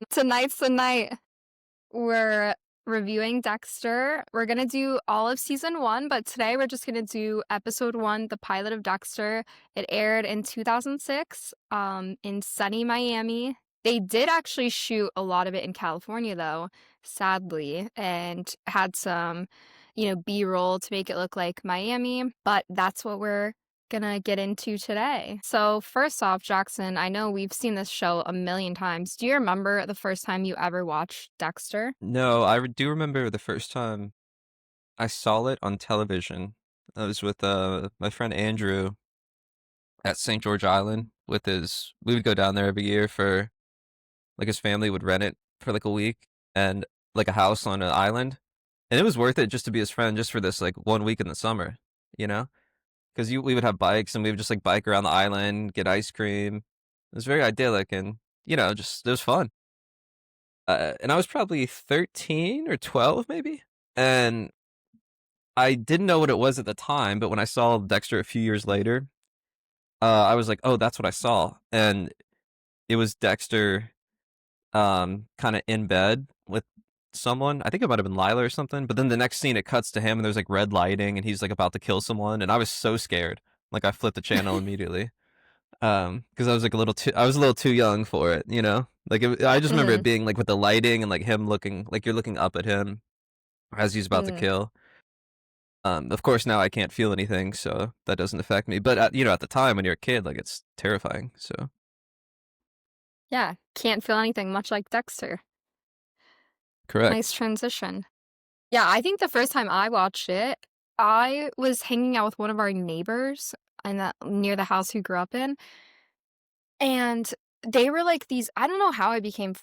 Tonight's the night. We're reviewing Dexter. We're gonna do all of season 1, but today we're just gonna do episode 1, The Pilot of Dexter. It aired in 2006, in sunny Miami. They did actually shoot a lot of it in California, though, sadly, and had some, B-roll to make it look like Miami, but that's what we're gonna get into today. So first off, Jackson, I know we've seen this show a million times. Do you remember the first time you ever watched Dexter? No, do remember the first time I saw it on television. I was with my friend Andrew at St. George Island with his. We would go down there every year for like his family would rent it for like a week and like a house on an island, and it was worth it just to be his friend just for this like 1 week in the summer, you know? Because we would have bikes and we would just like bike around the island, get ice cream. It was very idyllic and just it was fun. And I was probably 13 or 12 maybe. And I didn't know what it was at the time, but when I saw Dexter a few years later, I was like, "Oh, that's what I saw." And it was Dexter, kind of in bed with someone. I think it might have been Lila or something. But then the next scene, it cuts to him, and there's like red lighting, and he's like about to kill someone, and I was so scared. Like I flipped the channel immediately, because I was like I was a little too young for it, you know. I just remember it Mhm, being like with the lighting and like him looking like you're looking up at him as he's about to mhm. kill. Of course, now I can't feel anything, so that doesn't affect me. But at the time when you're a kid, like it's terrifying. So Yeah, can't feel anything, much like Dexter. Nice correct. transition. Yeah, I think the first time I watched it, I was hanging out with one of our neighbors near the house we grew up in, and they were like these I don't know how I became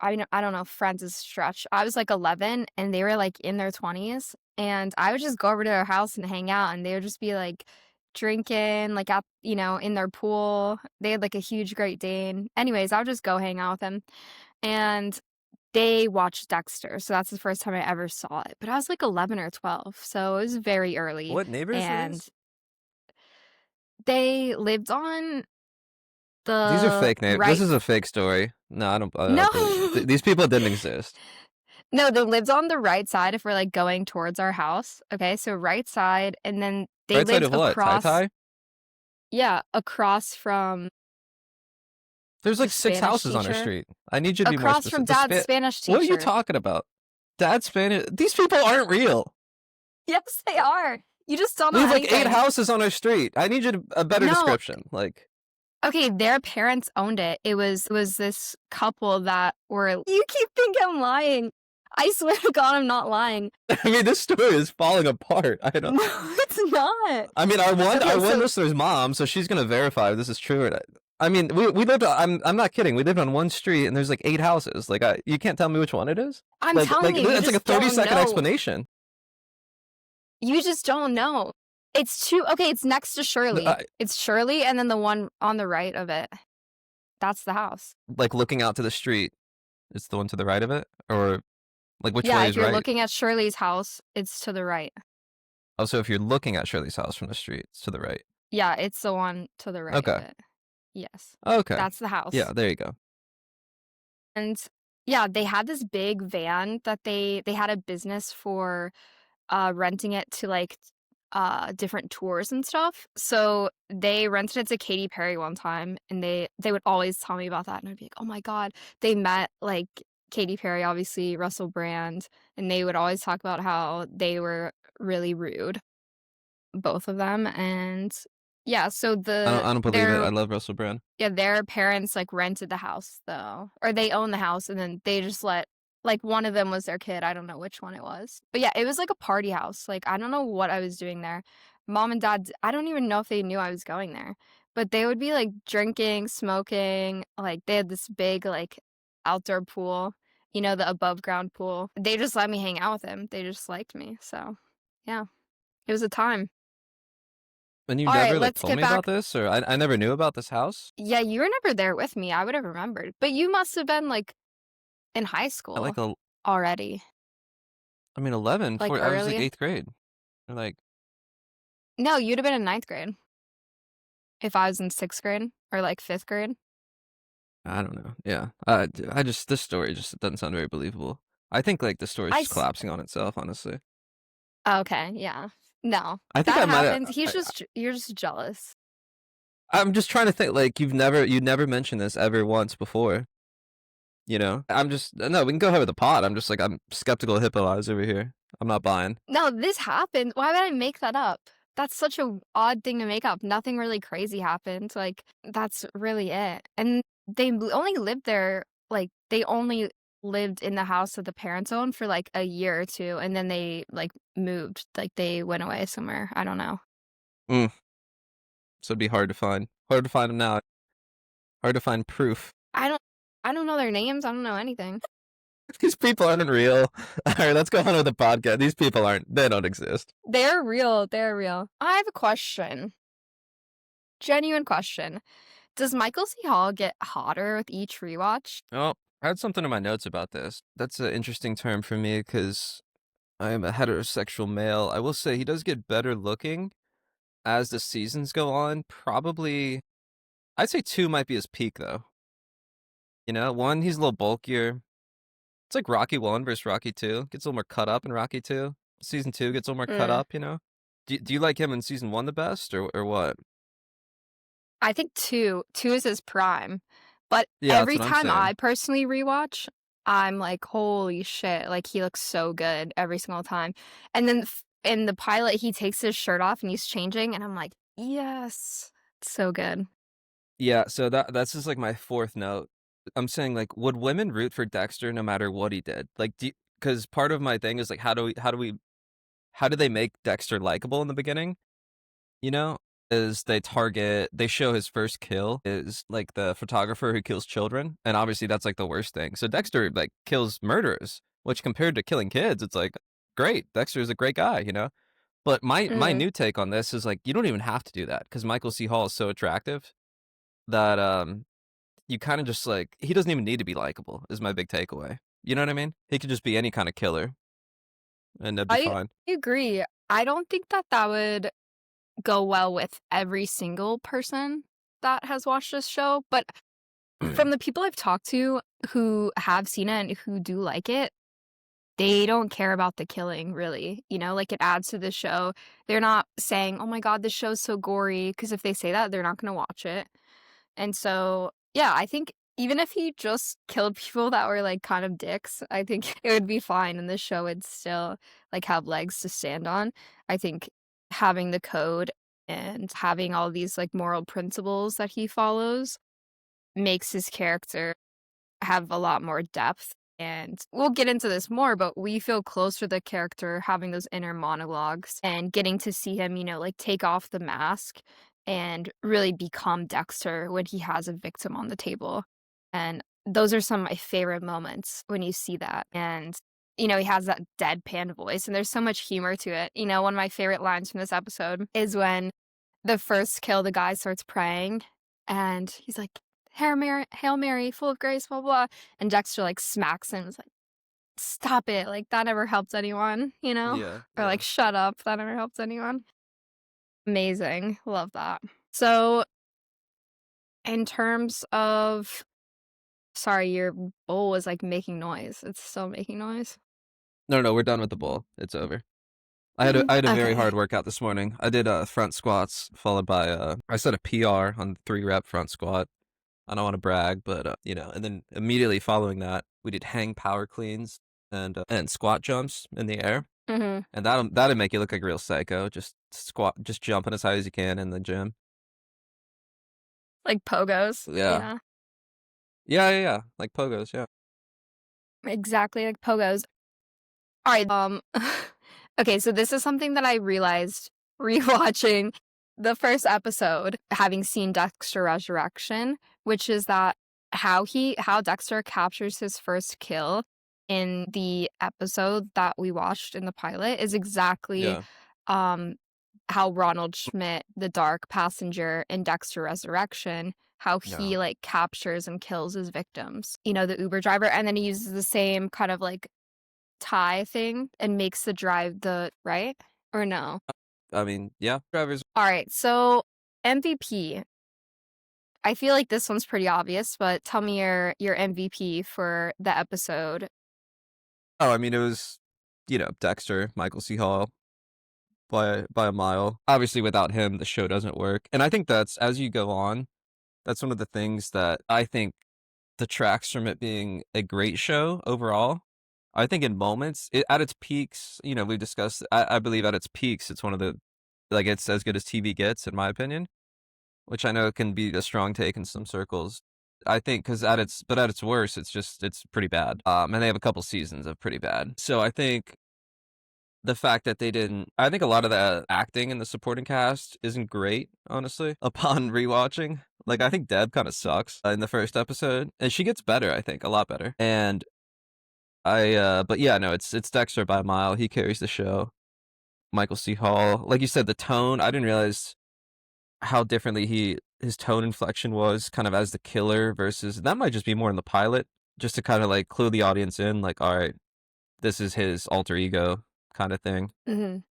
I don't know, friends is a stretch. I was like 11 and they were like in their 20s, and I would just go over to their house and hang out, and they would just be like drinking like in their pool. They had like a huge Great Dane. Anyways, I would just go hang out with them, and they watched Dexter, so that's the first time I ever saw it. But I was like 11 or 12, so it was very early, What neighbors are and these? they lived on These are the fake neighbors. This right. is a fake story. No, I No. don't believe you. These people didn't exist. No, they lived on the right side if we're, like, going towards our house, okay? So right side, and then they Right side lived of what? Tai across. Tai? Yeah, across from There's the like six Spanish houses on our teacher. street. I need you to be more Across from specific. Dad's Spanish What are you teacher. talking about? Dad Spanish. These people aren't real. Yes, they are. You just don't We know have like eight anything. houses on our street. I need a better No. description. Like, Okay, their parents owned it. It was this couple that were You keep thinking I'm lying. I swear to God, I'm not lying. I mean, this story is falling apart. I don't. No, it's not. I mean, our Okay, one so listener's mom, so she's gonna verify if this is true or not. I mean, we lived. I'm not kidding. We lived on one street, and there's like eight houses. Like, you can't tell me which one it is. I'm telling you, you It's like a just 30 don't second know. explanation. You just don't know. It's next to Shirley. It's Shirley and then the one on the right of it. That's the house. Like looking out to the street, it's the one to the right of it, or like which Yeah, way if is you're right? looking at Shirley's house, it's to the right. Also, if you're looking at Shirley's house from the street, it's to the right. Yeah, it's the one to the right of Okay. it. Yes. Okay. That's the house. Yeah. There you go. And yeah, they had this big van that they had a business for renting it to like different tours and stuff. So they rented it to Katy Perry one time, and they would always tell me about that, and I'd be like, "Oh my God." They met like Katy Perry, obviously, Russell Brand, and they would always talk about how they were really rude, both of them. And yeah, so I don't believe it. I love Russell Brand. their parents, like, rented the house, though, or they owned the house, and then they just let like, one of them was their kid, I don't know which one it was. But, yeah, it was like a party house, like, I don't know what I was doing there. Mom and dad I don't even know if they knew I was going there, but they would be, like, drinking, smoking, like, they had this big, like, outdoor pool, the above ground pool. They just let me hang out with them, they just liked me, so, yeah, it was a time. And you Alright, never like let's told get me about back. this, or I never knew about this house. Yeah, you were never there with me, I would have remembered, but you must have been, like, in high I like school already, I mean, 11. like, I was like early. eighth grade. Or like, No, you'd have been in ninth grade if I was in 6th grade or, like, 5th grade. I don't know. Yeah. I just this story just doesn't sound very believable. I think like the story's I just s collapsing on itself, honestly. Okay, yeah. No, I think that I might have. happens. You're just jealous. I'm just trying to think. Like you never mentioned this ever once before. You know. I'm just no. We can go ahead with the pot. I'm just like I'm skeptical of hippo eyes over here. I'm not buying. No, this happened. Why would I make that up? That's such a odd thing to make up. Nothing really crazy happened. Like, that's really it. And only lived there, like, they only lived in the house that the parents owned for like a year or two, and then they like moved. Like, they went away somewhere. I don't know. Mm, so it'd be hard to find. Hard to find them now. Hard to find proof. I don't I don't know their names. I don't know anything. These people aren't real. All right, let's go on with the podcast. These people aren't. They don't exist. They're real. They're real. I have a question. Genuine question. Does Michael C. Hall get hotter with each rewatch? Oh, I had something in my notes about this. That's an interesting term for me because I am a heterosexual male. I will say he does get better looking as the seasons go on. Probably, I'd say two might be his peak though. You know, one, he's a little bulkier. It's like Rocky 1 versus Rocky 2. Gets a little more cut up in Rocky 2. Season 2 gets a little more cut Mm. up, you know? Do you like him in season 1 the best or what? I think 2 is his prime, but Yeah, that's every what I'm time saying. I personally rewatch, I'm like, "Holy shit," like, he looks so good every single time, and then f in the pilot, he takes his shirt off and he's changing, and I'm like, "Yes." It's so good. Yeah, so that's just like my fourth note. I'm saying like, would women root for Dexter no matter what he did? Like, because part of my thing is like, how do they make Dexter likable in the beginning? You know, is they show his first kill is like the photographer who kills children, and obviously that's like the worst thing. So Dexter like kills murderers, which compared to killing kids, it's like great. Dexter is a great guy, you know. But my Mhm. new take on this is like you don't even have to do that because Michael C. Hall is so attractive that you kind of just like he doesn't even need to be likable. Is my big takeaway. You know what I mean? He could just be any kind of killer, and that'd be I fine. agree. I don't think that that would go well with every single person that has watched this show, but from the people I've talked to who have seen it and who do like it, they don't care about the killing really, you know, like, it adds to the show. They're not saying, "Oh my god, this show's so gory," because if they say that, they're not gonna watch it. And so, yeah, I think even if he just killed people that were, like, kind of dicks, I think it would be fine and the show would still, like, have legs to stand on. I think having the code and having all these, like, moral principles that he follows makes his character have a lot more depth, and we'll get into this more, but we feel close to the character having those inner monologues and getting to see him, you know, like, take off the mask and really become Dexter when he has a victim on the table, and those are some of my favorite moments when you see that, and, you know, he has that deadpan voice, and there's so much humor to it. You know, one of my favorite lines from this episode is when the first kill, the guy starts praying, and he's like, Hail Mary, full of grace, blah, blah," and Dexter, like, smacks him, he's like, "Stop it, like, that never helped anyone," you know? Yeah, Or like, yeah. "Shut up, that never helped anyone." Amazing, love that. So, in terms of sorry, your bowl was, like, making noise, it's still making noise? No, no, we're done with the bowl. It's over. I had a very Okay. hard workout this morning. I did front squats followed by I set a PR on the 3 rep front squat. I don't want to brag, but you know, and then immediately following that, we did hang power cleans and squat jumps in the air. Mhm. And that'll make you look like a real psycho. Just jumping as high as you can in the gym. Like pogos, Yeah. yeah. Yeah, yeah, yeah. Like pogos, yeah. Exactly like pogos. Alright, okay, so this is something that I realized rewatching the first episode, having seen Dexter Resurrection, which is that how Dexter captures his first kill in the episode that we watched in the pilot is exactly, Yeah. um, how Ronald Schmidt, the dark passenger in Dexter Resurrection, how Yeah. he, like, captures and kills his victims. You know, the Uber driver, and then he uses the same kind of, like, tie thing and makes the drive the right? Or no? I mean, yeah. Drivers Alright, so MVP. I feel like this one's pretty obvious, but tell me your MVP for the episode. Oh, I mean, it was, Dexter, Michael C. Hall, by a mile. Obviously, without him, the show doesn't work, and I think that's as you go on, that's one of the things that I think detracts from it being a great show overall. I think in moments, at its peaks, we've discussed. I believe at its peaks, it's one of the like it's as good as TV gets, in my opinion, which I know can be a strong take in some circles. I think because at its worst, it's pretty bad. And they have a couple seasons of pretty bad. So I think the fact that they didn't, I think a lot of the acting in the supporting cast isn't great, honestly. Upon rewatching, like I think Deb kind of sucks in the first episode, and she gets better. I think a lot better. And but yeah, no, it's Dexter by a mile. He carries the show. Michael C. Hall, like you said, the tone. I didn't realize how differently his tone inflection was, kind of as the killer versus that might just be more in the pilot, just to kind of like clue the audience in, like, all right, this is his alter ego kind of thing. Mhm.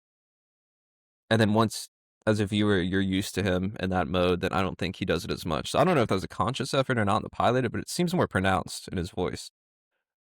And then once, as a viewer, you're used to him in that mode, then I don't think he does it as much. So I don't know if that was a conscious effort or not in the pilot, but it seems more pronounced in his voice.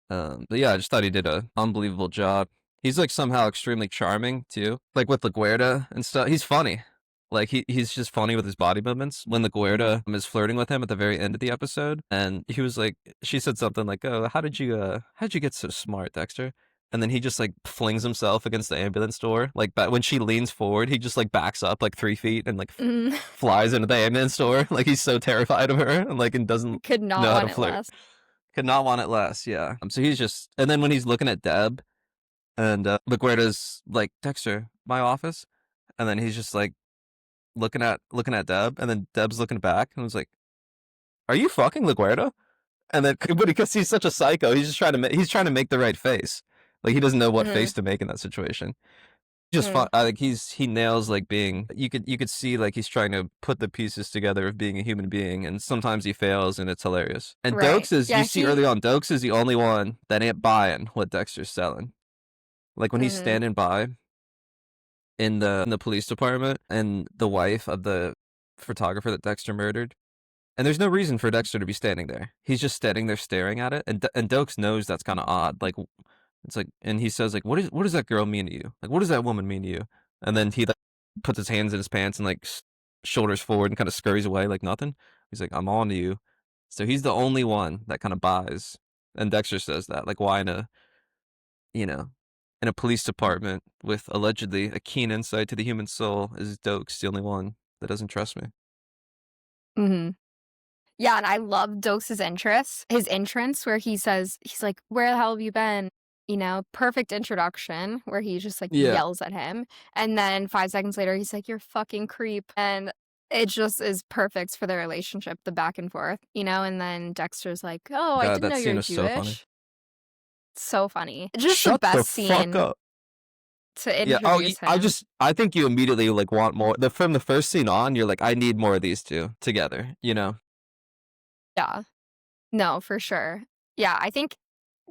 But yeah, I just thought he did a unbelievable job. He's like somehow extremely charming too, like with LaGuerta and stuff. He's funny. Like he's just funny with his body movements. When LaGuerta is flirting with him at the very end of the episode, and he was like, she said something like, "Oh, how'd you get so smart, Dexter?" And then he just like flings himself against the ambulance door. Like, but when she leans forward, he just like backs up like 3 feet and like Mhm. flies into the ambulance door. Like he's so terrified of her and like and doesn't Could not know how want to it flirt. less. Could not want it less, yeah. So he's just, and then when he's looking at Deb and LaGuerta's like, Dexter, my office, and then he's just like looking at Deb, and then Deb's looking back and was like, "Are you fucking LaGuerta?" And then, but because he's such a psycho, he's trying to make the right face. Like he doesn't know what Mhm. face to make in that situation. Just fun. Mhm. I think he nails like being. You could see like he's trying to put the pieces together of being a human being, and sometimes he fails, and it's hilarious. And Right. Dokes is you Yeah, see early he on, Dokes is the only one that ain't buying what Dexter's selling. Like when he's Mhm. standing by in the police department, and the wife of the photographer that Dexter murdered. And there's no reason for Dexter to be standing there. He's just standing there staring at it, and Dokes knows that's kind of odd. Like it's like, and he says like, what does that girl mean to you? Like, what does that woman mean to you? And then he like puts his hands in his pants and like shoulders forward and kind of scurries away like nothing. He's like, I'm on to you. So he's the only one that kind of buys. And Dexter says that like, why you know in a police department with allegedly a keen insight to the human soul is Dokes the only one that doesn't trust me? Mhm. Yeah, and I love Dose's entrance. His entrance where he's like, "Where the hell have you been?" Perfect introduction where he just, like, Yeah. yells at him, and then 5 seconds later, he's like, "You're fucking creep," and it just is perfect for their relationship, the back and forth, and then Dexter's like, "Oh, I God, didn't that know scene you're is so funny. Jewish." So funny. Just the Shut the best fuck scene up. to Yeah. Oh, introduce him. I think you immediately like want more. From the first scene on, you're like, I need more of these two together. Yeah. No, for sure. Yeah, I think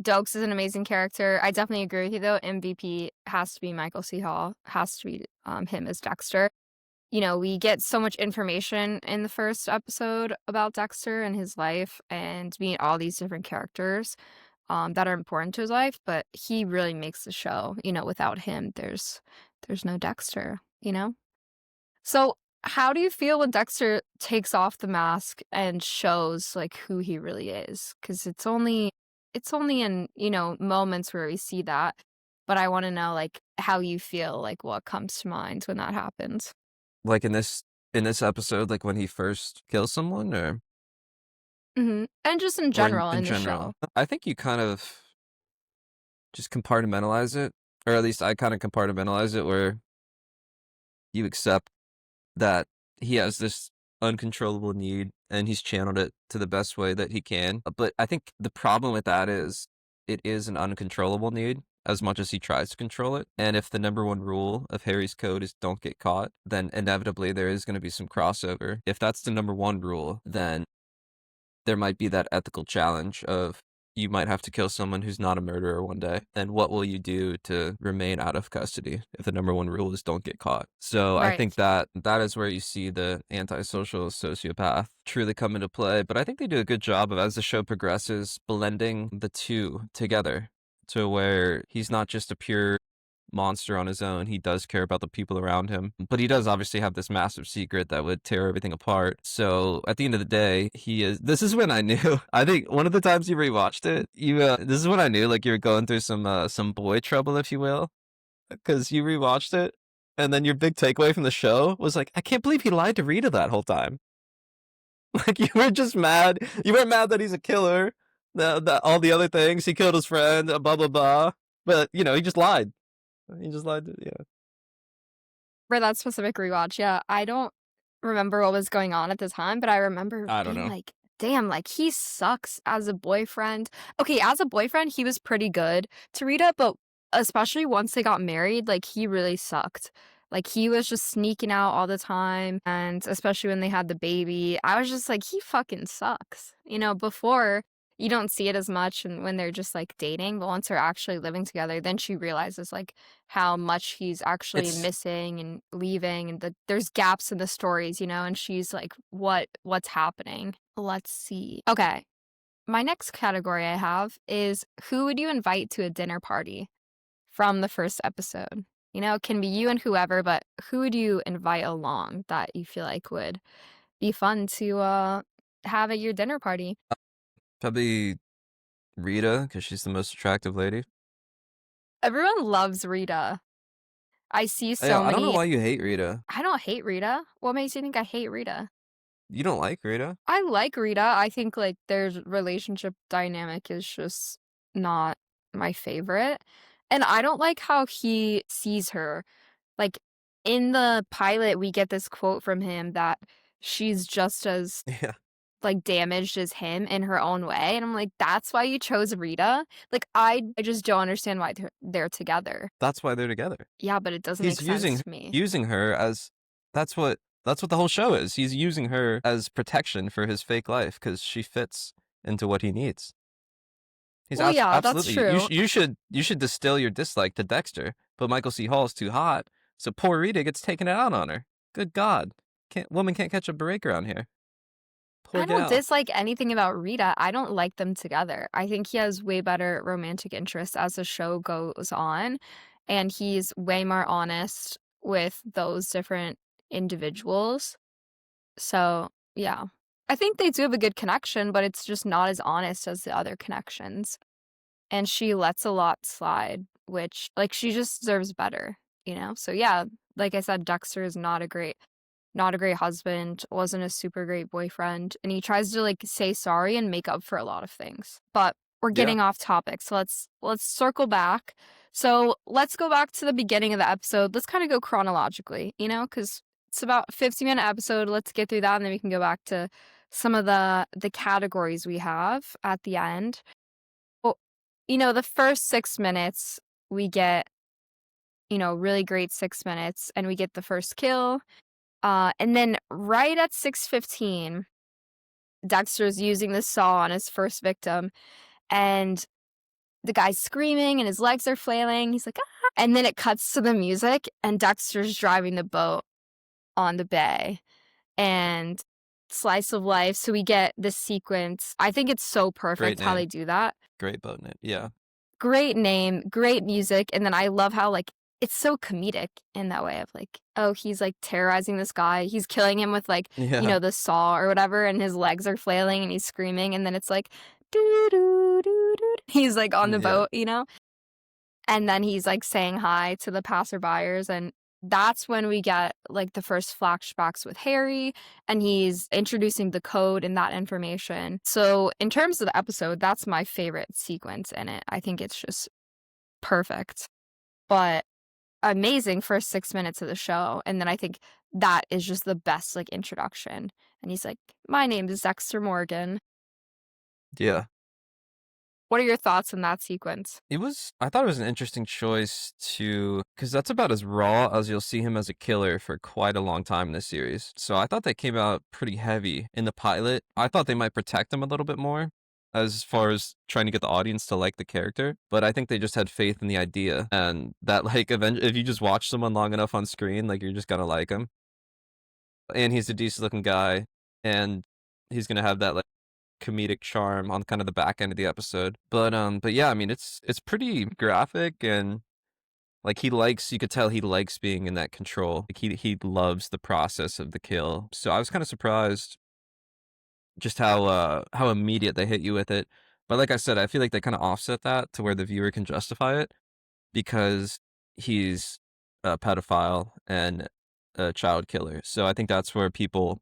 Dokes is an amazing character. I definitely agree with you though. MVP has to be Michael C. Hall. Has to be him as Dexter. We get so much information in the first episode about Dexter and his life and meet all these different characters that are important to his life, but he really makes the show. Without him, there's no Dexter. So, how do you feel when Dexter takes off the mask and shows, like, who he really is? Because it's only in, moments where we see that, but I wanna know, like, how you feel, like, what comes to mind when that happens. Like in this episode, like when he first kills someone, Mhm, and just in or general in in the show. general. I think you kind of just compartmentalize it, or at least I kind of compartmentalize it, where you accept that he has this uncontrollable need and he's channeled it to the best way that he can. But I think the problem with that is it is an uncontrollable need as much as he tries to control it. And if the number one rule of Harry's code is don't get caught, then inevitably there is going to be some crossover. If that's the number one rule, then there might be that ethical challenge of you might have to kill someone who's not a murderer one day. And what will you do to remain out of custody if the number one rule is don't get caught? So I Right. think that that is where you see the antisocial sociopath truly come into play. But I think they do a good job of, as the show progresses, blending the two together to where he's not just a pure monster on his own. He does care about the people around him, but he does obviously have this massive secret that would tear everything apart. So at the end of the day, he is. This is when I knew. I think one of the times you rewatched it, you. This is when I knew, like, you were going through some boy trouble, if you will, because you rewatched it, and then your big takeaway from the show was like, I can't believe he lied to Rita that whole time. Like, you were just mad. You weren't mad that he's a killer. The all the other things, he killed his friend, blah blah blah. But you know, he just lied. He just lied. Yeah. For that specific rewatch, yeah, I don't remember what was going on at the time, but I remember I don't being know. like, "Damn, like, he sucks as a boyfriend." Okay, as a boyfriend, he was pretty good to Rita, but especially once they got married, like, he really sucked. Like, he was just sneaking out all the time, and especially when they had the baby, I was just like, "He fucking sucks." You know, before, you don't see it as much and when they're just, like, dating, but once they're actually living together, then she realizes, like, how much he's actually It's missing and leaving and there's gaps in the stories, you know, and she's like, what's happening? Let's see. Okay. My next category I have is who would you invite to a dinner party from the first episode? You know, it can be you and whoever, but who would you invite along that you feel like would be fun to have at your dinner party? probably Rita because she's the most attractive lady. Everyone loves Rita. I see Yeah, so I don't know many. why you hate Rita. I don't hate Rita. What makes you think I hate Rita? You don't like Rita? I like Rita. I think, like, their relationship dynamic is just not my favorite, and I don't like how he sees her. Like, in the pilot, we get this quote from him that she's just as, Yeah, like, damaged as him in her own way, and I'm like, "That's why you chose Rita?" Like, I just don't understand why they're together. that's why they're together. Yeah, but it doesn't He's make sense using to me. using her as that's what the whole show is. He's using her as protection for his fake life because she fits into what he needs. He's Well, yeah, that's absolutely true. you should distill your dislike to Dexter, but Michael C. Hall's too hot, so poor Rita gets taken out on her. Good God, can't catch a break around here. Poor I don't gal. dislike anything about Rita. I don't like them together. I think he has way better romantic interests as the show goes on, and he's way more honest with those different individuals. So, yeah. I think they do have a good connection, but it's just not as honest as the other connections. And she lets a lot slide, which, like, she just deserves better, you know? So, yeah, like I said, Dexter is not a great husband, wasn't a super great boyfriend, and he tries to, like, say sorry and make up for a lot of things. But we're Yeah, getting off topic, so let's circle back. So, let's go back to the beginning of the episode. Let's kinda go chronologically, you know, because it's about a 50-minute episode. Let's get through that, and then we can go back to some of the categories we have at the end. Well, you know, the first 6 minutes, we get, you know, really great 6 minutes, and we get the first kill, and then right at 6:15, Dexter's using the saw on his first victim, and the guy's screaming and his legs are flailing. He's like, "Ah!" And then it cuts to the music, and Dexter's driving the boat on the bay, and slice of life. So we get this sequence. I think it's so great perfect how name, they do that. great boat name. Yeah, Great name, great music, and then I love how, like, it's so comedic in that way of, like, oh, he's, like, terrorizing this guy, he's killing him with, like, you yeah, know, the saw or whatever, and his legs are flailing and he's screaming, and then it's like, "Doo doo doo doo." He's, like, on the yeah, boat, you know? And then he's, like, saying hi to the passerbyers, and that's when we get, like, the first flashbacks with Harry, and he's introducing the code and that information. So, in terms of the episode, that's my favorite sequence in it. I think it's just perfect, but amazing first 6 minutes of the show, and then I think that is just the best, like, introduction, and he's like, "My name is Dexter Morgan." yeah. What are your thoughts on that sequence? I thought it was an interesting choice to, because that's about as raw as you'll see him as a killer for quite a long time in this series. So I thought they came out pretty heavy in the pilot. I thought they might protect him a little bit more. as far as trying to get the audience to like the character, but I think they just had faith in the idea and that like if you just watch someone long enough on screen, like you're just gonna like him. And he's a decent looking guy, and he's gonna have that like comedic charm on kind of the back end of the episode. But yeah, I mean it's pretty graphic and like you could tell he likes being in that control. Like he loves the process of the kill. So I was kind of surprised just how immediate they hit you with it. But like I said, I feel like they kind of offset that to where the viewer can justify it because he's a pedophile and a child killer. So I think that's where people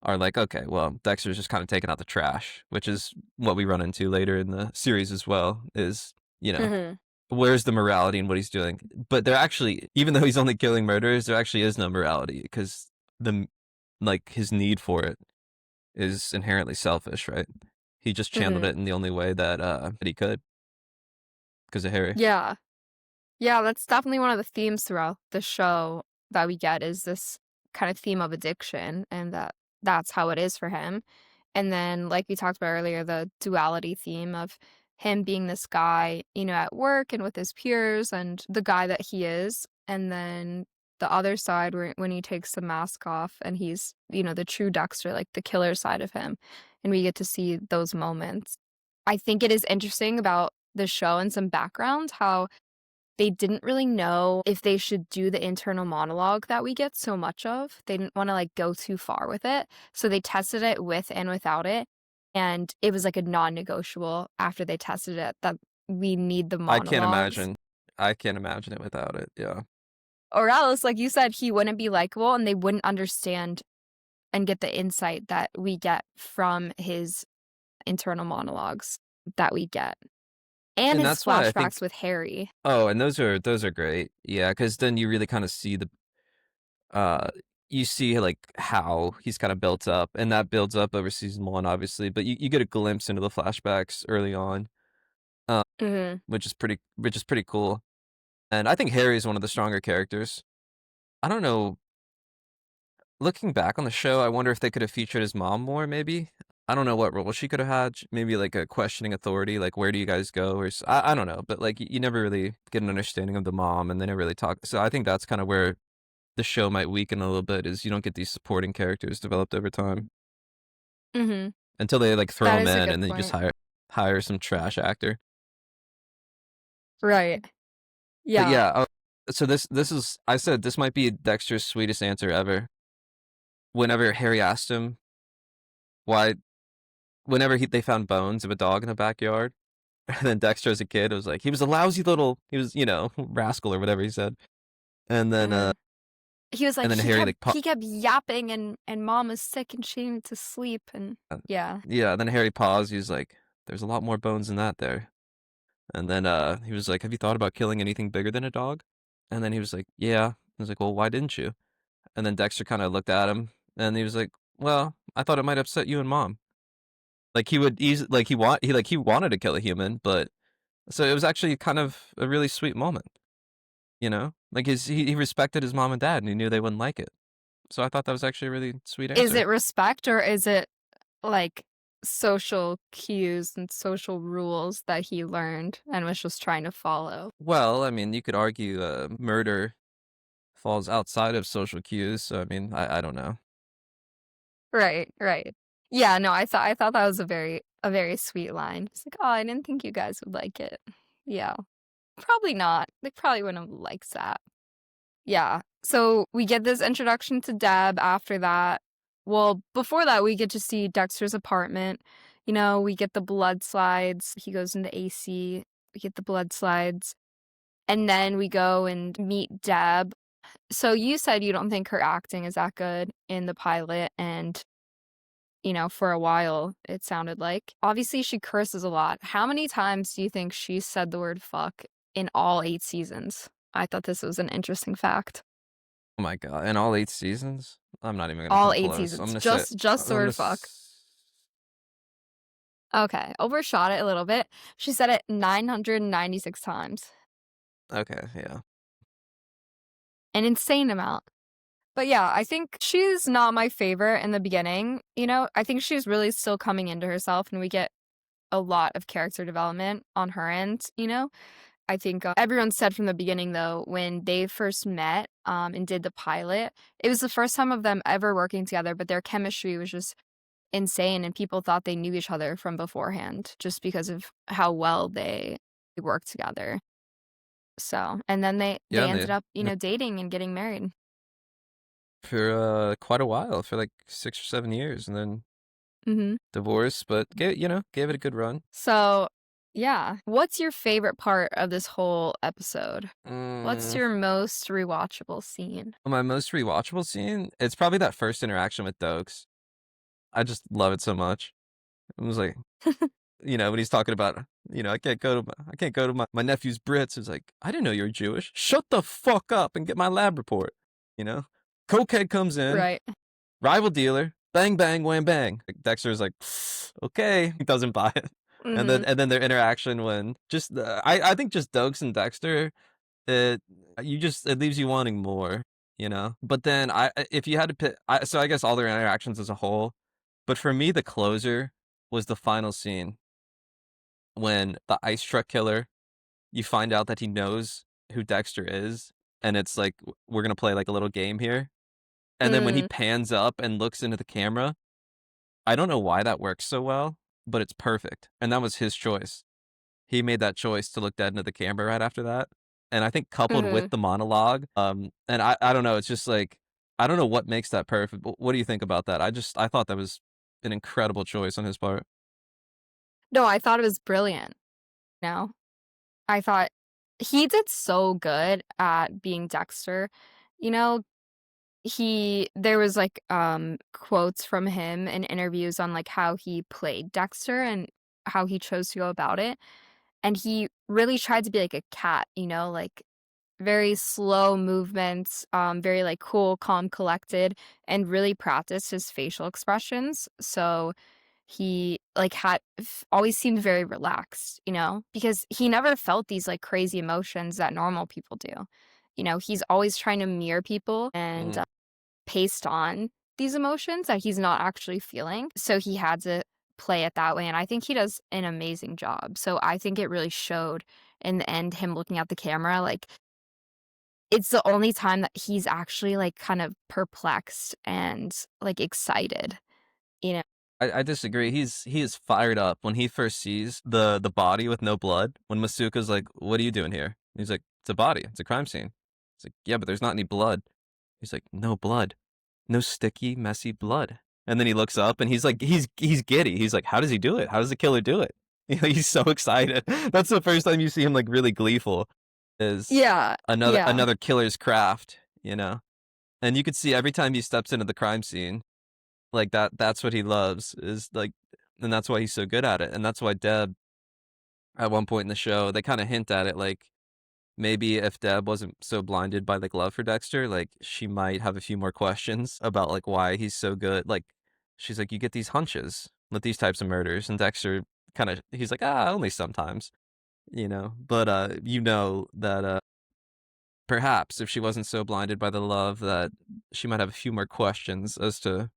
are like, okay, well, Dexter's just kind of taking out the trash, which is what we run into later in the series as well, is, you know, Mhm. where's the morality in what he's doing? But there actually, even though he's only killing murderers, there actually is no morality because the, like, his need for it is inherently selfish, right? He just channeled Mhm. it in the only way that he could because of Harry. Yeah. Yeah, that's definitely one of the themes throughout the show that we get is this kind of theme of addiction and that's how it is for him. And then like we talked about earlier, the duality theme of him being this guy, at work and with his peers and the guy that he is. And then the other side where when he takes the mask off and he's, the true Dexter, like the killer side of him. And we get to see those moments. I think it is interesting about the show and some background how they didn't really know if they should do the internal monologue that we get so much of. They didn't wanna, like, go too far with it, so they tested it with and without it, and it was, like, a non-negotiable after they tested it that we need the I can't monologues, imagine. I can't imagine it without it. Yeah. or else, like you said, he wouldn't be likable and they wouldn't understand and get the insight that we get from his internal monologues that we get, and And his that's why I flashbacks think with Harry. oh, and those are great. Yeah, because then you really kind of see uh you see like how he's kind of built up, and that builds up over season one, obviously. But you get a glimpse into the flashbacks early on, uh, Mhm. which is pretty cool. And I think Harry is one of the stronger characters. I don't know. Looking back on the show, I wonder if they could have featured his mom more. Maybe I don't know what role she could have had. Maybe like a questioning authority, like where do you guys go, or I don't know. But like you never really get an understanding of the mom, and they never really talk. So I think that's kind of where the show might weaken a little bit is you don't get these supporting characters developed over time Mhm. until they like throw That them is a in good and then you just point. hire some trash actor. Right. But Yeah. yeah, so this is I said this might be Dexter's sweetest answer ever. Whenever Harry asked him why, whenever they found bones of a dog in the backyard, and then Dexter as a kid was like he was a lousy little he was rascal or whatever he said, and then Mhm. He was and like then Harry like he kept yapping and mom was sick and she needed to sleep and yeah. yeah, then Harry paused. He's like, "There's a lot more bones than that there." And then he was like, "Have you thought about killing anything bigger than a dog?" And then he was like, "Yeah." I was like, "Well, why didn't you?" And then Dexter kind of looked at him, and he was like, "Well, I thought it might upset you and mom." Like he would easily, like he wanted to kill a human, but so it was actually kind of a really sweet moment, Like he respected his mom and dad, and he knew they wouldn't like it. So I thought that was actually a really sweet Is answer. it respect or is it like social cues and social rules that he learned and was just trying to follow? Well, I mean, you could argue murder falls outside of social cues. So I mean, I don't know. Right, right. Yeah, no, I thought that was a very sweet line. It's like, "Oh, I didn't think you guys would like it." Yeah. Probably not. They probably wouldn't have liked that. Yeah. So we get this introduction to Deb after that. Well, before that, we get to see Dexter's apartment. We get the blood slides. He goes into AC. We get the blood slides. And then we go and meet Deb. So you said you don't think her acting is that good in the pilot. And, for a while, it sounded like. Obviously, she curses a lot. How many times do you think she said the word fuck in all 8 seasons? I thought this was an interesting fact. Oh my god! In all 8 seasons, I'm not even gonna All come 8 close. seasons. Just the I'm gonna. word fuck. Okay, overshot it a little bit. She said it 996 times. Okay, yeah. An insane amount. But yeah, I think she's not my favorite in the beginning, I think she's really still coming into herself, and we get a lot of character development on her end, you know? I think, everyone said from the beginning, though, when they first met, and did the pilot, it was the first time of them ever working together, but their chemistry was just insane, and people thought they knew each other from beforehand just because of how well they worked together. So and then they Yeah, and ended up, they dating and getting married. for quite a while, for like 6 or 7 years, and then Mhm. divorced, but gave it a good run. So, yeah. What's your favorite part of this whole episode? What's Mm, your most rewatchable scene? my most rewatchable scene, it's probably that first interaction with Dokes. I just love it so much. It was like, when he's talking about, I can't go to my nephew's Brits. It's like, I didn't know you were Jewish. Shut the fuck up and get my lab report. You know, cokehead comes in, Right. rival dealer, bang bang wham bang. Like, Dexter's like, okay, he doesn't buy it. Mhm. And then their interaction when just I think just Dokes and Dexter, it it leaves you wanting more, you know. But then if you had to pick, so I guess all their interactions as a whole. But for me, the closer was the final scene when the ice truck killer, you find out that he knows who Dexter is, and it's like, we're gonna play like a little game here. And then when he Mm. pans up and looks into the camera, I don't know why that works so well, but it's perfect. And that was his choice. He made that choice to look dead into the camera right after that. And I think coupled with Mhm. the monologue, and I don't know, it's just like, I don't know what makes that perfect. But what do you think about that? I thought that was an incredible choice on his part. No, I thought it was brilliant, you know? I thought he did so good at being Dexter, you know? There was, like, quotes from him in interviews on, like, how he played Dexter and how he chose to go about it, and he really tried to be like a cat, like, very slow movements, very, like, cool, calm, collected, and really practiced his facial expressions, so he, like, had always seemed very relaxed, because he never felt these, like, crazy emotions that normal people do. He's always trying to mirror people and, Mm. paste on these emotions that he's not actually feeling, so he had to play it that way, and I think he does an amazing job, so I think it really showed in the end, him looking at the camera, like, it's the only time that he's actually, like, kind of perplexed and, like, excited, you know? I disagree. He is fired up when he first sees the body with no blood. When Masuka's like, "What are you doing here?" He's like, "It's a body. It's a crime scene." He's like, "Yeah, but there's not any blood." He's like, "No blood. No sticky, messy blood." And then he looks up and he's giddy. He's like, "How does he do it? How does the killer do it?" He's so excited. That's the first time you see him like really gleeful. Is Yeah, yeah. another killer's craft, you know? And you could see every time he steps into the crime scene, like, that's what he loves, is, like, and that's why he's so good at it, and that's why Deb, at one point in the show, they kinda hint at it, like, maybe if Deb wasn't so blinded by, like, love for Dexter, like, she might have a few more questions about, like, why he's so good, like, she's like, "You get these hunches with these types of murders," and Dexter he's like, "Ah, only sometimes," you know? But, that, perhaps if she wasn't so blinded by the love, that she might have a few more questions as to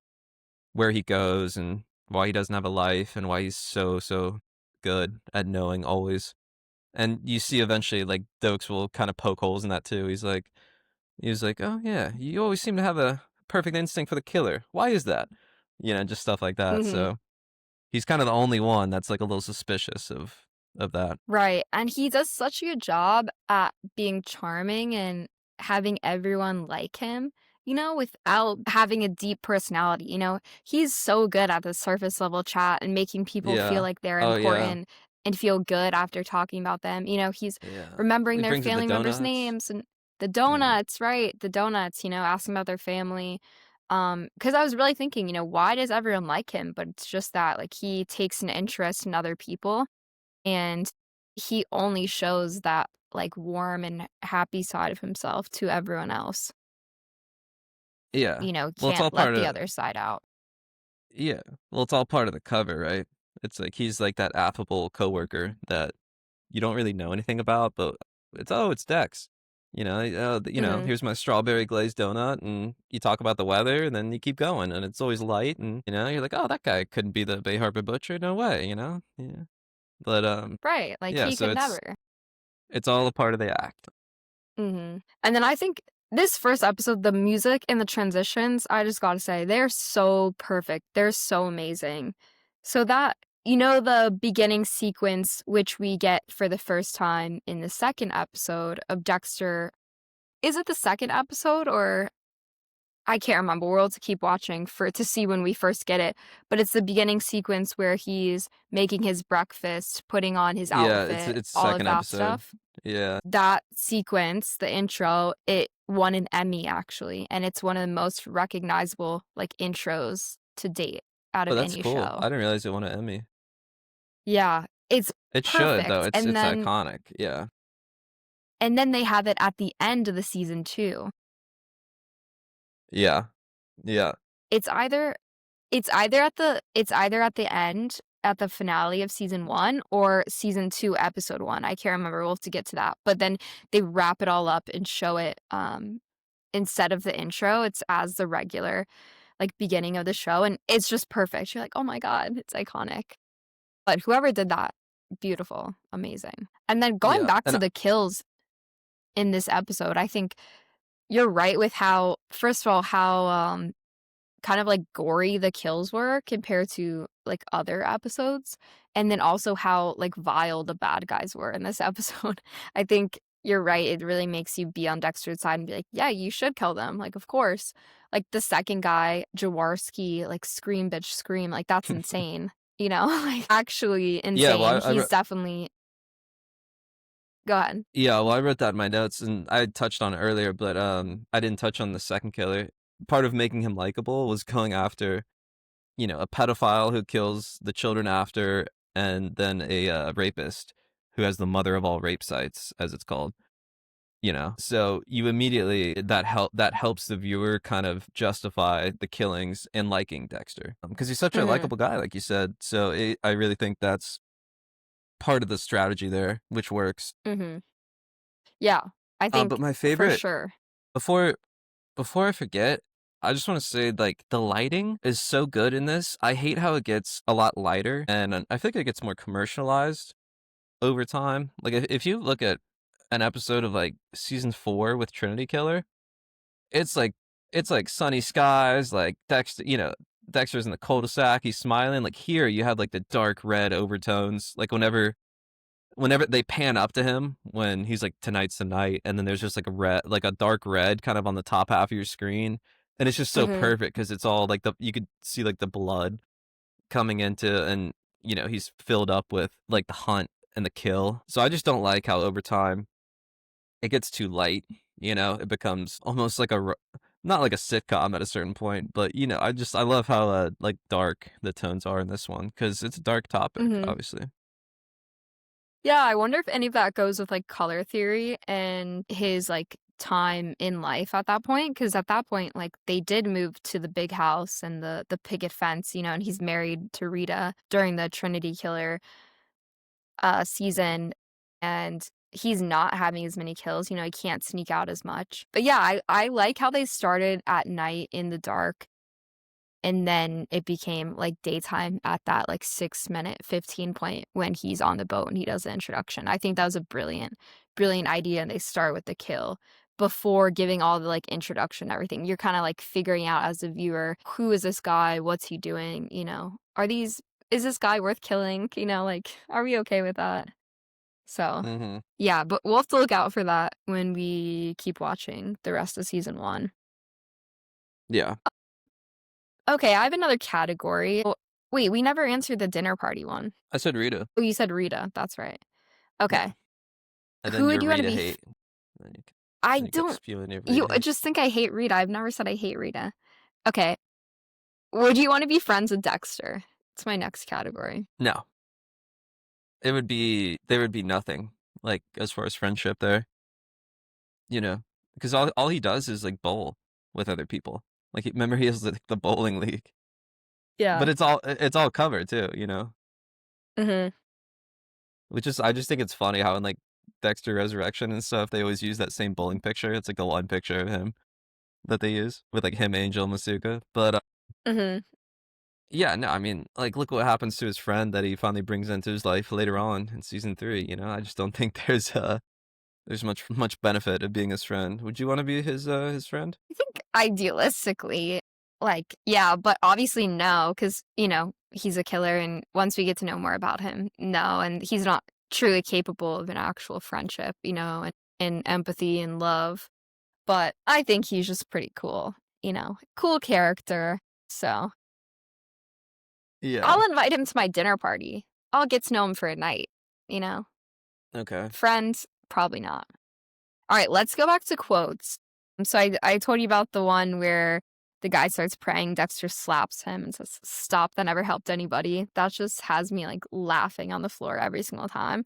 where he goes and why he doesn't have a life and why he's so, so good at knowing always. And you see eventually, like, Dokes will kind of poke holes in that too. He's like, "Oh yeah, you always seem to have a perfect instinct for the killer. Why is that?" Just stuff like that. Mhm. So he's kind of the only one that's like a little suspicious of that. Right, and he does such a good job at being charming and having everyone like him, without having a deep personality, He's so good at the surface level chat and making people feel Yeah. like they're Oh yeah. important and feel good after talking about them, he's Yeah. remembering He their brings in the family members' donuts. names and the Yeah. donuts, right, the donuts, asking about their family, because I was really thinking, why does everyone like him? But it's just that, like, he takes an interest in other people and he only shows that, like, warm and happy side of himself to everyone else, Yeah. Well, it's can't all let part the of other side out. Yeah. Well, it's all part of the cover, right? It's like he's like that affable coworker that you don't really know anything about, but it's Dex. Mhm. Here's my strawberry glazed donut, and you talk about the weather, and then you keep going, and it's always light, and you're like, oh, that guy couldn't be the Bay Harbor Butcher, no way, Yeah. But Right, like, yeah, he so could never. it's all a part of the act. Mhm. And then I think this first episode, the music and the transitions, I just gotta say, they're so perfect. They're so amazing. So that the beginning sequence, which we get for the first time in the second episode of Dexter, is it the second episode or I can't remember. We'll have to keep watching to see when we first get it, but it's the beginning sequence where he's making his breakfast, putting on his Yeah, outfit, it's all of second that episode. stuff. Yeah, That sequence, the intro, it won an Emmy actually, and it's one of the most recognizable, like, intros to date out but of that's any cool. show. I didn't realize it won an Emmy. Yeah, it's It should though. perfect, It's iconic. Yeah, and then they have it at the end of the season too. yeah, yeah. It's either it's either at the end, at the finale of season 1 or season 2, episode 1, I can't remember, we'll have to get to that, but then they wrap it all up and show it, instead of the intro, it's as the regular, like, beginning of the show, and it's just perfect. You're like, "Oh my god, it's iconic." But whoever did that, beautiful, amazing. And then going Yeah, back and to the kills in this episode, I think you're right with how first of all, how, kind of, like, gory the kills were compared to, like, other episodes, and then also how, like, vile the bad guys were in this episode. I think you're right, it really makes you be on Dexter's side and be like, "Yeah, you should kill them, like, of course." Like, the second guy, Jaworski, like, "Scream, bitch, scream," like, that's insane, like, actually yeah. insane. He's definitely Go ahead. I wrote that in my notes, and I touched on it earlier, but I didn't touch on the second killer. Part of making him likable was going after, a pedophile who kills the children after, and then a rapist who has the mother of all rape sites, as it's called. So you immediately that helps the viewer kind of justify the killings and liking Dexter because he's such a Mhm, likable guy, like you said. So I really think that's part of the strategy there, which works. mhm. Yeah, I But think my for favorite sure. before before I forget, I just want to say like the lighting is so good in this. I hate how it gets a lot lighter, and I think it gets more commercialized over time. Like if you look at an episode of like season 4 with Trinity Killer, it's like it's like sunny skies, like Dexter's in the cul-de-sac, he's smiling. Like here, you have like the dark red overtones. Like whenever they pan up to him when he's like tonight's the night, and then there's just like a dark red kind of on the top half of your screen, and it's just so Mhm, perfect because it's all like you could see like the blood coming into, and he's filled up with like the hunt and the kill. So I just don't like how over time it gets too light. It becomes almost like not like a sitcom at a certain point, but I love how like dark the tones are in this one because it's a dark topic, mhm. obviously. Yeah, I wonder if any of that goes with, like, color theory and his, like, time in life at that point. Because at that point, like, they did move to the big house and the picket fence, and he's married to Rita during the Trinity Killer, season, and he's not having as many kills, he can't sneak out as much. But yeah, I like how they started at night in the dark and then it became, like, daytime at that, like, 6-minute, 15 point when he's on the boat and he does the introduction. I think that was a brilliant, brilliant idea, and they start with the kill before giving all the, like, introduction and everything. You're kinda, like, figuring out as a viewer, "Who is this guy? What's he doing?" Is this guy worth killing? Like, are we okay with that? So, Hmm. yeah, but we'll have to look out for that when we keep watching the rest of season 1. Yeah, Okay, I have another category. Wait, we never answered the dinner party one. I said Rita. Oh, you said Rita, that's right. Yeah, Okay. and then Who would your you wanna Rita be hate. Then I you kept don't spewing your you Rita hate. just think I hate Rita, I've never said I hate Rita. Okay. Would you wanna be friends with Dexter? It's my next category. No, there would be nothing like as far as friendship there. Because all he does is like bowl with other people. Like remember he has like the bowling league, but Yeah. it's all covered too. Mhm. Which is I just think it's funny how in like Dexter Resurrection and stuff they always use that same bowling picture. It's like the one picture of him that they use with like him, Angel, Masuka. But Mhm. Yeah, no, I mean, like, look what happens to his friend that he finally brings into his life later on in season 3, you know? I just don't think there's much benefit of being his friend. Would you wanna be his friend? I think idealistically, like, yeah, but obviously no, because he's a killer, and once we get to know more about him, no, and he's not truly capable of an actual friendship, and empathy and love. But I think he's just pretty cool, cool character. So Yeah. I'll invite him to my dinner party. I'll get to know him for a night, you know? Okay. Friends, probably not. All right, let's go back to quotes. So I told you about the one where the guy starts praying, Dexter slaps him and says, "Stop, that never helped anybody." That just has me like laughing on the floor every single time.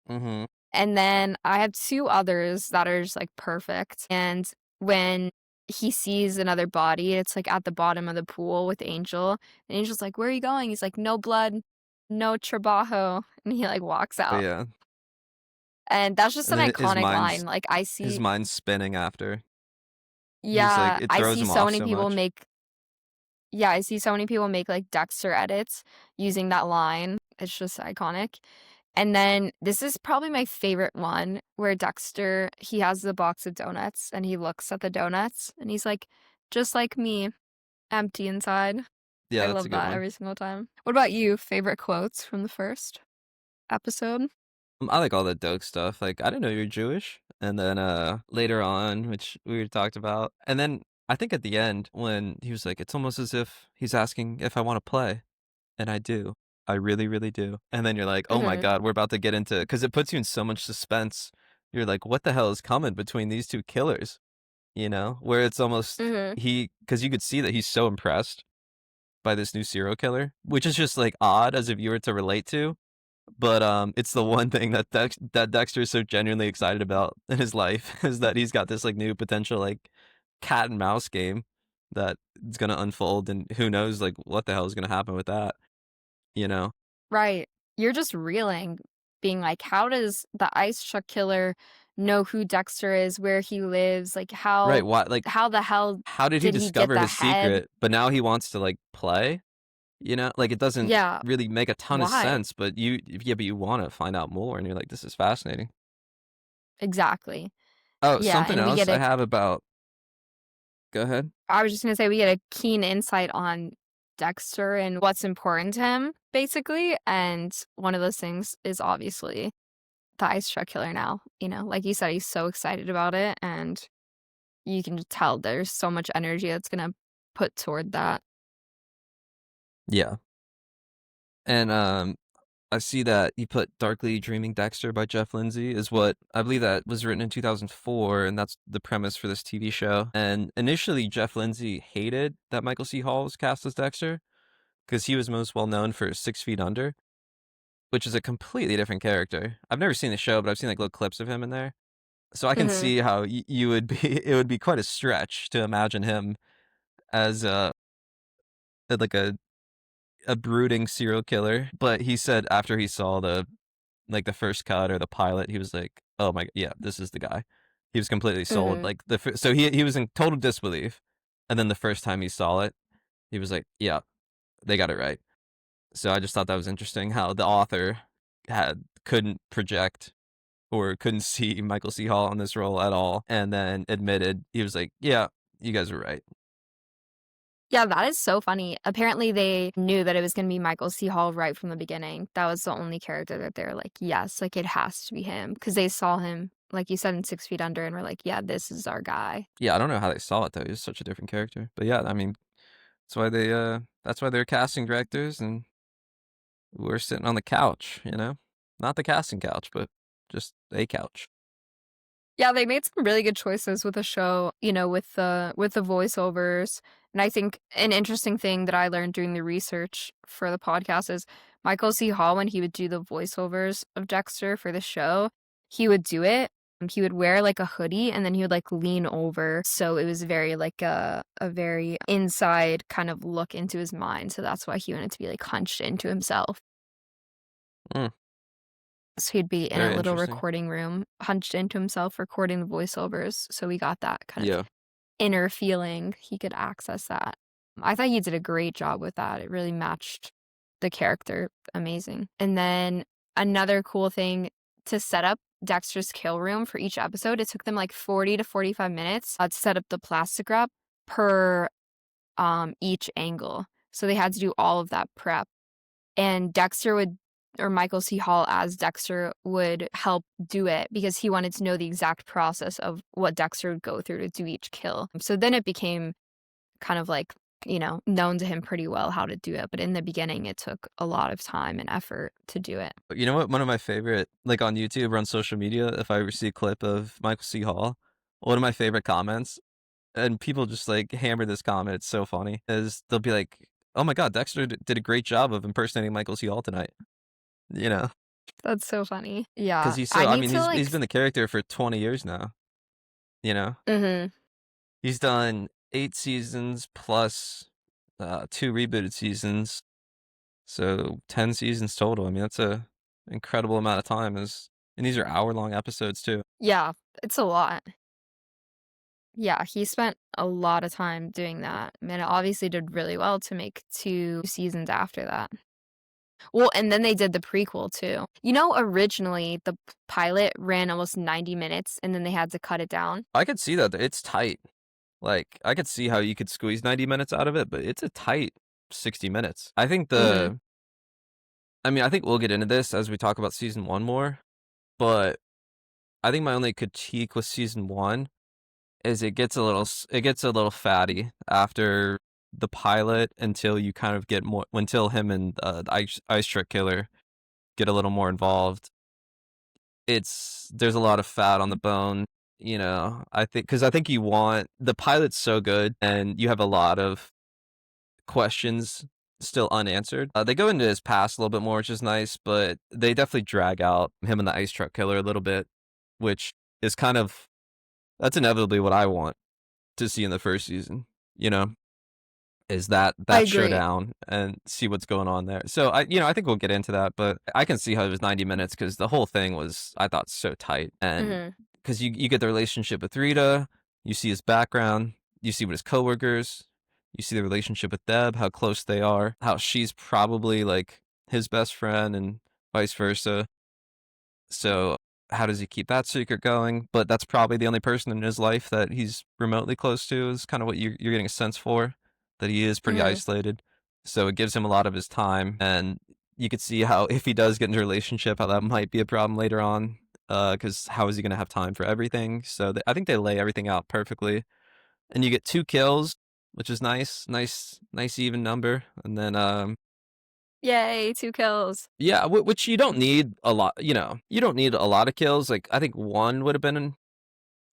Mhm. And then I have two others that are just like perfect. And when he sees another body, it's like at the bottom of the pool with Angel. And Angel's like, "Where are you going?" He's like, "No blood, no trabajo." And he like walks Oh, out. yeah. And that's just And an then iconic line. Like his mind's spinning after. He's like yeah, it I throws see him so off many so people much. make yeah, I see so many people make like Dexter edits using that line. It's just iconic. And then this is probably my favorite one where Dexter, he has the box of donuts and he looks at the donuts and he's like, just like me, empty inside. Yeah, I that's a love good that one. every single time. What about you? Favorite quotes from the first episode? I like all that Doge stuff, like, "I didn't know you're Jewish," and then, later on, which we talked about, and then I think at the end when he was like, "It's almost as if he's asking if I wanna play." And I do. I really, really do. And then you're like, "Oh my Mhm. god, we're about to get into" because it puts you in so much suspense. You're like, "What the hell is coming between these 2 killers?" You know? Where it's almost Mhm. because you could see that he's so impressed by this new serial killer, which is just, like, odd as a viewer to relate to, but, it's the one thing that Dexter is so genuinely excited about in his life is that he's got this, like, new potential, like, cat and mouse game that is gonna unfold, and who knows, like, what the hell is gonna happen with that, you know? Right. You're just reeling, being like, how does the ice truck killer know who Dexter is, where he lives? Like, Right, how why like, how the hell how did he did he get discover the his head? secret, but now he wants to, like, play? You know? Like, it doesn't Yeah, really make a ton of why? sense, but but you wanna find out more, and you're like, "This is fascinating." Exactly. Oh, Yeah, something and we else get I a have about go ahead. I was just gonna say we get a keen insight on Dexter and what's important to him, basically. And one of those things is obviously the ice truck killer now. Like you said, he's so excited about it, and you can just tell there's so much energy that's gonna put toward that. Yeah, and, I see that you put Darkly Dreaming Dexter by Jeff Lindsay is what I believe that was written in 2004, and that's the premise for this TV show, and initially, Jeff Lindsay hated that Michael C. Hall was cast as Dexter because he was most well known for 6 Feet Under, which is a completely different character. I've never seen the show, but I've seen, like, little clips of him in there. So I can Mhm. see how you would be it would be quite a stretch to imagine him as, like, a brooding serial killer, but he said after he saw the first cut or the pilot, he was like, "Oh my yeah, this is the guy." He was completely sold, Mhm. like, so he was in total disbelief, and then the first time he saw it, he was like, "Yeah, they got it right." So I just thought that was interesting how the author couldn't project or couldn't see Michael C. Hall in this role at all, and then admitted he was like, "Yeah, you guys were right." Yeah, that is so funny. Apparently, they knew that it was gonna be Michael C. Hall right from the beginning. That was the only character that they're like, "Yes, like, it has to be him," because they saw him, like you said, in 6 Feet Under and were like, "Yeah, this is our guy." Yeah, I don't know how they saw it though. He was such a different character. But yeah, I mean, that's why they're casting directors and we're sitting on the couch, you know? Not the casting couch, but just a couch. Yeah, they made some really good choices with the show, with the voiceovers. And I think an interesting thing that I learned doing the research for the podcast is Michael C. Hall, when he would do the voiceovers of Dexter for the show, he would do it. He would wear like a hoodie and then he would like lean over. So it was very like a very inside kind of look into his mind. So that's why he wanted to be like hunched into himself. Mm, So he'd be in a very little interesting. recording room, hunched into himself, recording the voiceovers. So we got that kind of Yeah. inner feeling. He could access that. I thought he did a great job with that. It really matched the character amazing. And then another cool thing to set up Dexter's kill room for each episode, it took them like 40 to 45 minutes to set up the plastic wrap per each angle. So they had to do all of that prep. And Dexter would or Michael C. Hall as Dexter would help do it because he wanted to know the exact process of what Dexter would go through to do each kill. So then it became kind of like, known to him pretty well how to do it. But in the beginning, it took a lot of time and effort to do it. But you know what? One of my favorite, like on YouTube or on social media, if I ever see a clip of Michael C. Hall, one of my favorite comments, and people just like hammer this comment, it's so funny, is they'll be like, "Oh my God, Dexter did a great job of impersonating Michael C. Hall tonight." You know, That's so funny. because Yeah. he's I so. I need mean, to he's been the character for 20 years now. You know, Mhm. he's done 8 seasons plus 2 rebooted seasons, so 10 seasons total. I mean, that's a incredible amount of time. And these are hour-long episodes too. Yeah, it's a lot. Yeah, he spent a lot of time doing that, and it obviously did really well to make 2 seasons after that. Well, and then they did the prequel too. Originally, the pilot ran almost 90 minutes, and then they had to cut it down? I could see that it's tight. Like, I could see how you could squeeze 90 minutes out of it, but it's a tight 60 minutes. Mhm. I mean, I think we'll get into this as we talk about season 1 more, but I think my only critique with season 1 is it gets a little fatty after the pilot until you kind of get more until him and, the ice truck killer get a little more involved. There's a lot of fat on the bone, because I think you want the pilot's so good, and you have a lot of questions still unanswered. They go into his past a little bit more, which is nice, but they definitely drag out him and the ice truck killer a little bit, which is that's inevitably what I want to see in the first season, you know? Is I that agree. showdown and see what's going on there. So I think we'll get into that, but I can see how it was 90 minutes because the whole thing was, I thought, so tight. And Mhm. because you get the relationship with Rita, you see his background, you see what his coworkers, you see the relationship with Deb, how close they are, how she's probably like his best friend and vice versa. So how does he keep that secret going? But that's probably the only person in his life that he's remotely close to is kind of what you're getting a sense for, that he is pretty Mhm. isolated. So it gives him a lot of his time, and you could see how if he does get into a relationship, how that might be a problem later on. Because how is he going to have time for everything? So I think they lay everything out perfectly, and you get 2 kills, which is nice even number. And then Yay, 2 kills. yeah, which you don't need a lot. You don't need a lot of kills. Like I think one would have been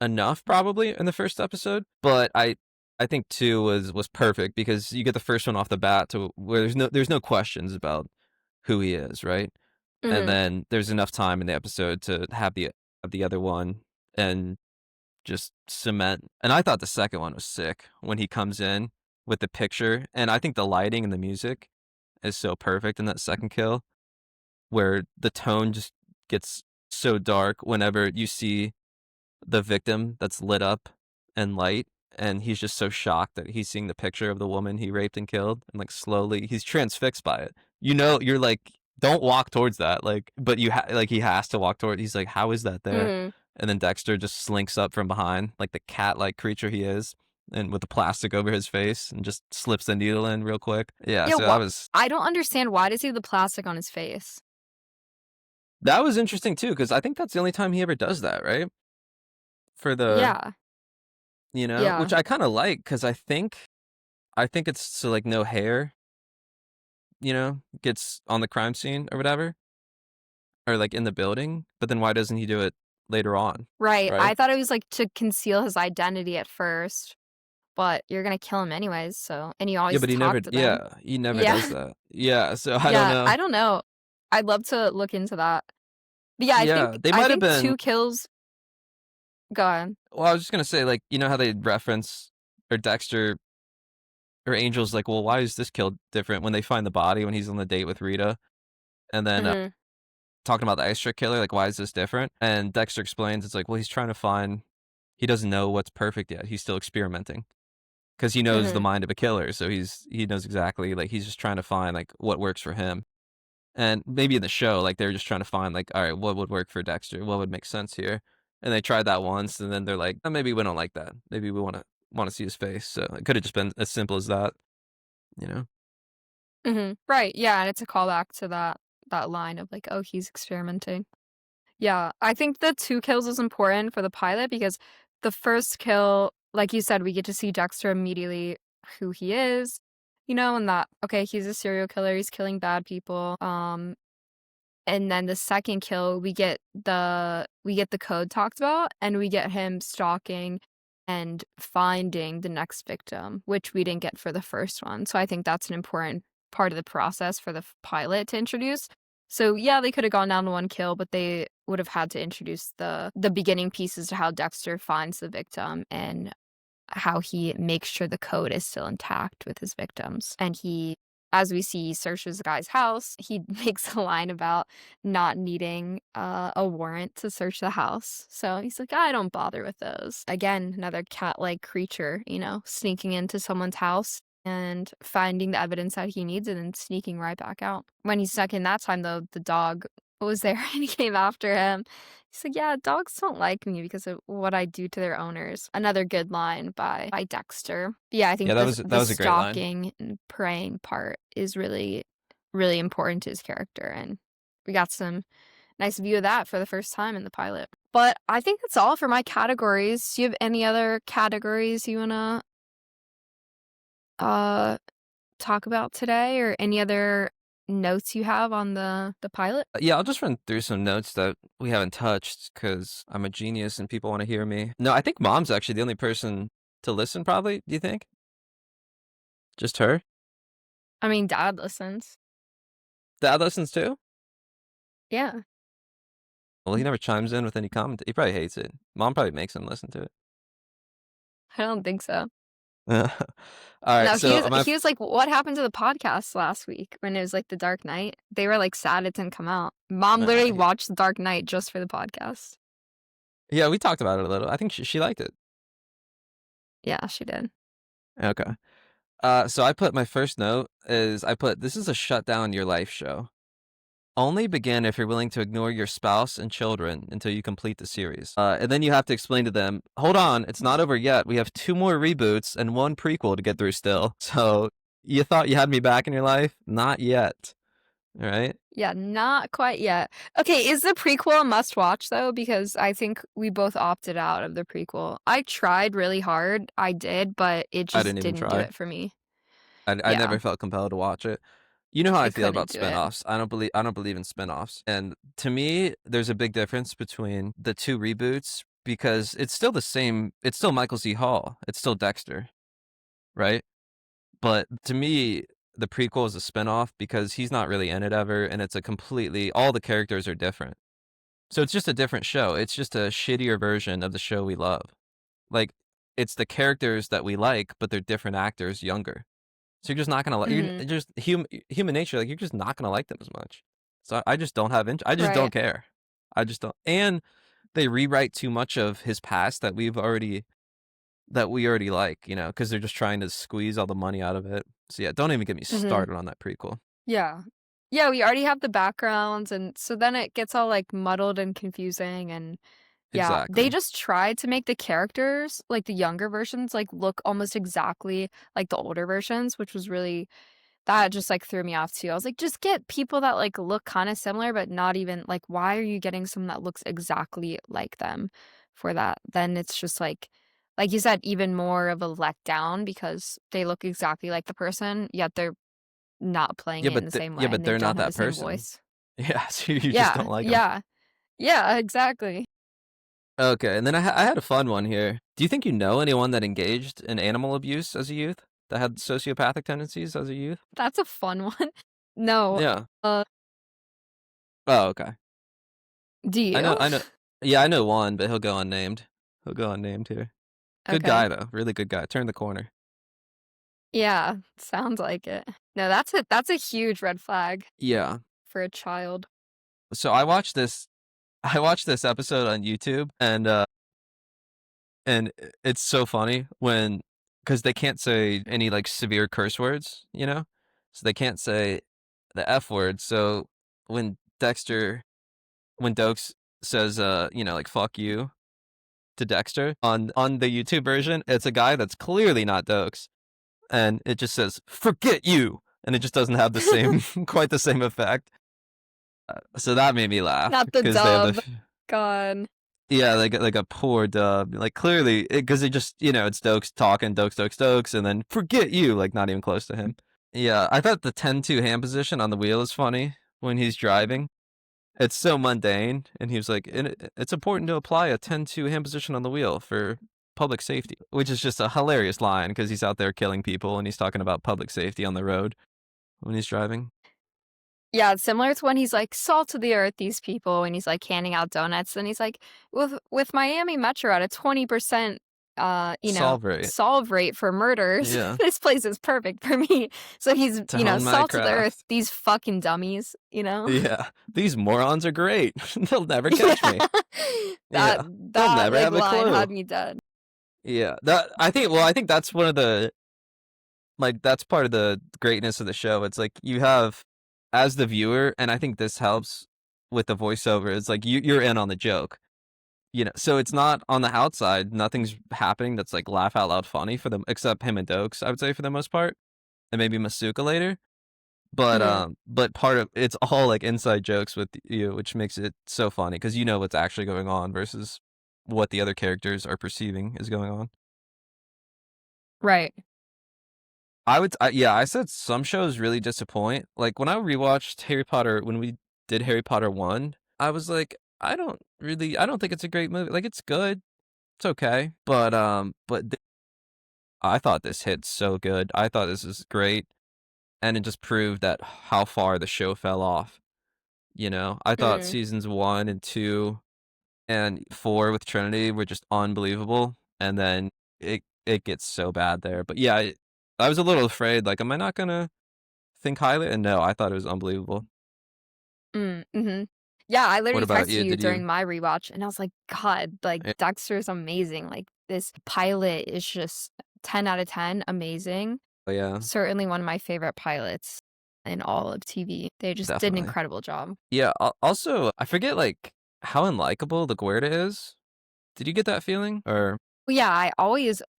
enough probably in the first episode, but I think 2 was perfect because you get the first one off the bat to where there's no questions about who he is, right? And Mhm. then there's enough time in the episode to have the other one and just cement. And I thought the second one was sick when he comes in with the picture, and I think the lighting and the music is so perfect in that second kill where the tone just gets so dark whenever you see the victim that's lit up and light, and he's just so shocked that he's seeing the picture of the woman he raped and killed, and like slowly he's transfixed by it. You're like, don't walk towards that, like, but like he has to walk toward. He's like, how is that there? Mhm. And then Dexter just slinks up from behind, like the cat-like creature he is, and with the plastic over his face, and just slips the needle in real quick. Yeah, Yeah, so I don't understand why does he have the plastic on his face? that was interesting too, because I think that's the only time he ever does that, right? For the Yeah. which Yeah. I kind of like because I think it's so like no hair, gets on the crime scene or whatever, or like in the building. But then why doesn't he do it later on, Right. right? I thought it was, like, to conceal his identity at first, but you're gonna kill him anyways, so and you Yeah, always but talk to them. he never Yeah. does that. Yeah, so I don't Yeah, know. I don't know. I'd love to look into that. But yeah, I think Yeah, they I might have think been. 2 kills go on. Well, I was just gonna say, like, you know how they reference or Dexter or Angel's like, well, why is this kill different when they find the body when he's on the date with Rita, and then Mhm. talking about the ice trick killer, like, why is this different? And Dexter explains, it's like, well, he's trying to find. He doesn't know what's perfect yet. He's still experimenting. because he knows the Mhm. mind of a killer, so he knows exactly, like, he's just trying to find, like, what works for him. And maybe in the show, like, they're just trying to find, like, "Alright, what would work for Dexter? What would make sense here?" And they tried that once, and then they're like, "Oh, maybe we don't like that. Maybe we wanna see his face." So, it could've just been as simple as that, you know? Mhm. Right, yeah, and it's a callback to that line of like, "Oh, he's experimenting." Yeah, I think the 2 kills is important for the pilot because the first kill, like you said, we get to see Dexter immediately who he is, and that, okay, he's a serial killer, he's killing bad people, and then the second kill, we get the code talked about, and we get him stalking and finding the next victim, which we didn't get for the first one, so I think that's an important part of the process for the pilot to introduce. So, yeah, they coulda gone down to 1 kill, but they would've had to introduce the beginning pieces to how Dexter finds the victim and how he makes sure the code is still intact with his victims. And he, as we see, searches the guy's house. He makes a line about not needing a warrant to search the house. So he's like, I don't bother with those. Again, another cat like creature, sneaking into someone's house and finding the evidence that he needs and then sneaking right back out. When he snuck in that time, though, the dog was there and he came after him. He's like, "Yeah, dogs don't like me because of what I do to their owners." Another good line by Dexter. Yeah, I Yeah, think that the was a great line. stalking and preying part is really, really important to his character, and we got some nice view of that for the first time in the pilot. But I think that's all for my categories. Do you have any other categories you wanna, uh, talk about today or any other notes you have on the pilot? Yeah, I'll just run through some notes that we haven't touched because 'cause I'm a genius and people wanna hear me. No, I think mom's actually the only person to listen probably, do you think? Just her? I mean, dad listens. Dad listens too? Yeah, Well, he never chimes in with any comment. He probably hates it. Mom probably makes him listen to it. I don't think so. Alright, No, he so was my he was like, "What happened to the podcast last week when it was, like, The Dark Knight?" They were, like, sad it didn't come out. Mom literally he watched The Dark Knight just for the podcast. yeah, we talked about it a little. I think she liked it. Yeah, she did. Okay. So I put my first note is I put, "This is a shut down your life show. Only begin if you're willing to ignore your spouse and children until you complete the series." And then you have to explain to them, "Hold on, it's not over yet. We have 2 more reboots and 1 prequel to get through still. So, you thought you had me back in your life? Not yet." Alright? Yeah, not quite yet. Okay, is the prequel a must watch, though? Because I think we both opted out of the prequel. I tried really hard, I did, but it I just didn't even didn't do try. it for me. I Yeah, never felt compelled to watch it. You know how I I feel couldn't about do it. spinoffs. I don't believe in spinoffs. And to me, there's a big difference between the 2 reboots because it's still Michael C. Hall. It's still Dexter, right? But to me, the prequel is a spinoff because he's not really in it ever, and it's a completely all the characters are different. So it's just a different show. It's just a shittier version of the show we love. Like, it's the characters that we like, but they're different actors, younger. So you're just not gonna like Mhm. you're just human nature, like, you're just not gonna like them as much. So I just don't have I just don't Right. care. I just don't, and they rewrite too much of his past that we already like, because 'cause they're just trying to squeeze all the money out of it. So, yeah, don't even get me Mhm. started on that prequel. Yeah. Yeah, we already have the backgrounds, and so then it gets all, like, muddled and confusing, and yeah, they Exactly. just tried to make the characters, like, the younger versions, like, look almost exactly like the older versions, which was really that just, like, threw me off too. I was like, "Just get people that, like, look kinda similar, but not even like, why are you getting someone that looks exactly like them for that?" Then it's just like you said, even more of a letdown because they look exactly like the person, yet they're not playing it in the same Yeah, way, but and they they're don't not have the that same person. voice. Yeah, so you just Yeah, don't like them. yeah. Yeah, exactly. Okay, and then I had a fun one here. Do you think you know anyone that engaged in animal abuse as a youth? That had sociopathic tendencies as a youth? That's a fun one. No, Yeah. uh, Oh, okay. do you? I know yeah, I know one, but he'll go unnamed. He'll go unnamed here. Good Okay. guy, though, really good guy, turned the corner. Yeah, sounds like it. No, that's a huge red flag Yeah. for a child. So I watched this episode on YouTube, and it's so funny when because they can't say any like severe curse words, you know, so they can't say the F word. So when Dexter, when Dokes says, you know, like "fuck you" to Dexter on the YouTube version, it's a guy that's clearly not Dokes, and it just says "forget you," and it just doesn't have the same quite the same effect. So that made me laugh Not the because they have the dub. God. yeah, like a poor dub, like clearly because it just you know it's Dokes talking Dokes, and then "forget you" like not even close to him. Yeah, I thought the 10-2 hand position on the wheel is funny when he's driving. It's so mundane, and he was like, It's important to apply a 10-2 hand position on the wheel for public safety," which is just a hilarious line because he's out there killing people and he's talking about public safety on the road when he's driving. Yeah, it's similar to when he's like, "Salt of the earth, these people," and he's, like, handing out donuts, and he's like, "With Miami Metro at a 20%, Solve rate. solve rate for murders, Yeah. this place is perfect for me." So he's, To hone my "Salt of the earth, craft. these fucking dummies," you know? Yeah. These morons are great. They'll never catch Yeah. me. That Yeah. They'll that, never like, have a line clue. had me dead. Yeah. That I think that's one of the like that's part of the greatness of the show. It's like you have as the viewer, and I think this helps with the voiceover, it's like you're in on the joke. You know, so it's not on the outside, nothing's happening that's like laugh out loud funny for them except him and Dokes, I would say for the most part. And maybe Masuka later. Mhm. But part of it's all like inside jokes with you, which makes it so funny because you know what's actually going on versus what the other characters are perceiving is going on. Right. Yeah, I said some shows really disappoint. Like when I rewatched Harry Potter, when we did Harry Potter 1, I was like, I don't think it's a great movie. Like it's good, it's okay, I thought this hit so good. I thought this was great, and it just proved that how far the show fell off. You know, I thought Mm. seasons 1 and 2 and 4 with Trinity were just unbelievable, and then it gets so bad there. But yeah, I was a little afraid. Like, am I not gonna think highly? And no, I thought it was unbelievable. Mhm. Yeah, I What literally about texted you? you Did you? during my rewatch, and I was like, "God, like, Eh, Dexter's amazing, like, this pilot is just 10 out of 10, amazing." Oh yeah, Certainly one of my favorite pilots in all of TV. They just did an definitely. incredible job. Yeah. Also, I forget like how unlikable LaGuerta is. Did you get that feeling? Or Well, yeah,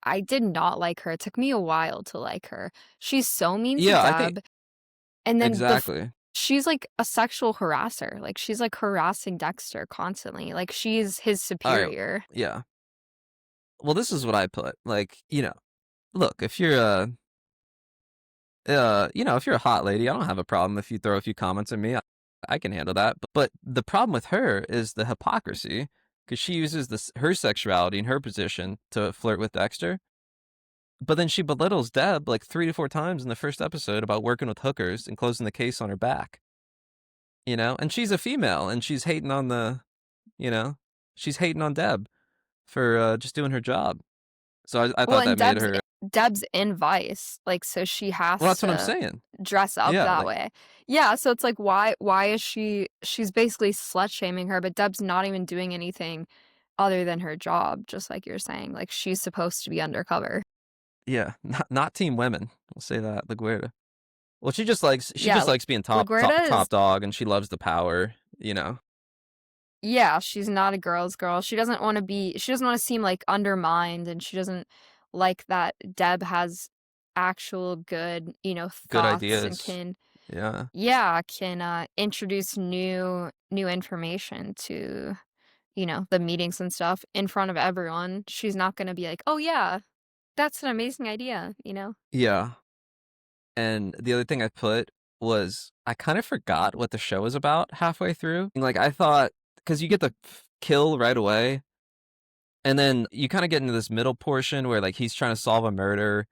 I did not like her, it took me a while to like her. She's so mean to yeah, I think Deb, and then exactly. she's like a sexual harasser, like, she's, like, harassing Dexter constantly, like, she's his All right. superior. Yeah. Well, this is what I put. Like, you know, look, if you're you know, if you're a hot lady, I don't have a problem if you throw a few comments at me. I can handle that. But the problem with her is the hypocrisy because she uses her sexuality and her position to flirt with Dexter. But then she belittles Deb like 3 to 4 times in the first episode about working with hookers and closing the case on her back. You know, and she's a female and she's hating on you know, she's hating on Deb for just doing her job. So I Well, thought and that made her. Deb's in Vice, like, so she Well, has that's what I'm to saying. dress up Yeah, that like way. Yeah, so it's like, why is she's basically slut-shaming her, but Deb's not even doing anything other than her job, just like you're saying, like, she's supposed to be undercover. yeah, not team women. We'll say that LaGuerta. Well, she Yeah, just likes being LaGuerta is top dog, and she loves the power. You know. yeah, she's not a girl's girl. She doesn't wanna seem, like, undermined, and she doesn't like that Deb has actual good, Good thoughts and ideas. Yeah. can, introduce new information to, the meetings and stuff in front of everyone. She's not gonna be like, "Oh, yeah, that's an amazing idea," you know? Yeah. And the other thing I put was I kind of forgot what the show was about halfway through. And, like I thought because you get the kill right away, and then you kind of get into this middle portion where like he's trying to solve a murder.